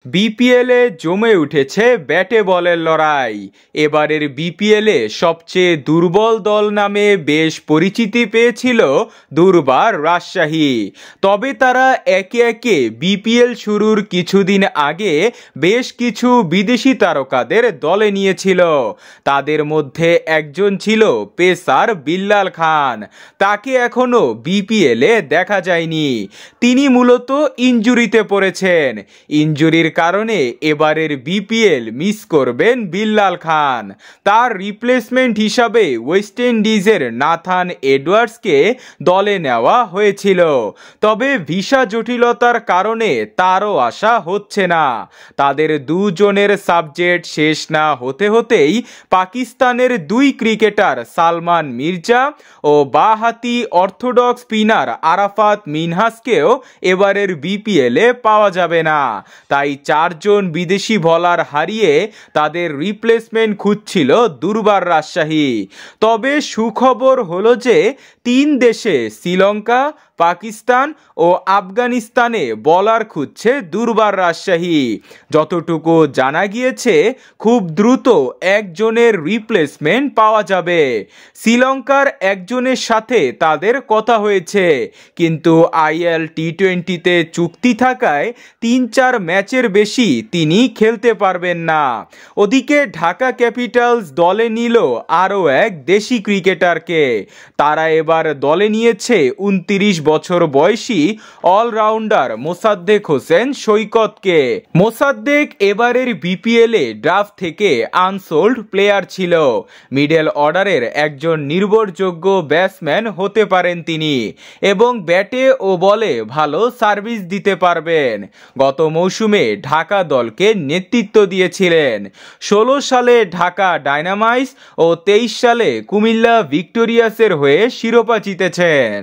বিপিএলে জমে উঠেছে ব্যাটে বলের লড়াই। এবারের বিপিএলে সবচেয়ে দুর্বল দল নামে বেশ পরিচিতি পেয়েছিল দুর্বার রাজশাহী। তবে তারা একে একে বিপিএল শুরুর কিছুদিন আগে বেশ কিছু বিদেশি তারকাদের দলে নিয়েছিল। তাদের মধ্যে একজন ছিল পেসার বিল্লাল খান। তাকে এখনো বিপিএলে দেখা যায়নি। তিনি মূলত ইনজুরিতে পড়েছেন। ইনজুরির কারণে এবারের বিপিএল মিস করবেন বিল্লাল খান। তার রিপ্লেসমেন্ট হিসাবে ওয়েস্ট ইন্ডিজের নাথান এডওয়ার্ডসকে দলে নেওয়া হয়েছিল। তবে ভিসা জটিলতার কারণে তারও আশা হচ্ছে না। তাদের দুজনের সাবজেক্ট শেষ না হতে হতেই পাকিস্তানের দুই ক্রিকেটার সালমান মির্জা ও বাঁহাতি অর্থোডক্স স্পিনার আরাফাত মিনহাসকেও এবারের বিপিএলে পাওয়া যাবে না। তাই চারজন বিদেশি বোলার হারিয়ে তাদের রিপ্লেসমেন্ট খুঁজছিল দুর্বার রাজশাহী। তবে সুখবর হলো যে তিন দেশে শ্রীলঙ্কা, পাকিস্তান ও আফগানিস্তানে বোলার খুঁজছে দুর্বার রাজশাহী। যতটুকু জানা গিয়েছে খুব দ্রুত একজনের রিপ্লেসমেন্ট পাওয়া যাবে। শ্রীলঙ্কার একজনের সাথে তাদের কথা হয়েছে, কিন্তু আইএল টি-20তে চুক্তি থাকায় ৩-৪ ম্যাচের বেশি তিনি খেলতে পারবেন না। ওদিকে ঢাকা ক্যাপিটালস দলে নিল আরও এক দেশি ক্রিকেটারকে। তারা এবার দলে নিয়েছে ২৯ বছর বয়সী অলরাউন্ডার মোসাদ্দেক হোসেন সৈকতকে। মোসাদ্দেক এবারের বিপিএলে ড্রাফট থেকে আনসোল্ড প্লেয়ার ছিল। মিডল অর্ডারের একজন নির্ভরযোগ্য ব্যাটসম্যান হতে পারেন তিনি, এবং ব্যাটে ও বলে ভালো সার্ভিস দিতে পারবেন। গত মৌসুমে ঢাকা দলকে নেতৃত্ব দিয়েছিলেন। ১৬ সালে ঢাকা ডায়নামাইটস ও ২৩ সালে কুমিল্লা ভিক্টোরিয়াসের হয়ে শিরোপা জিতেছেন।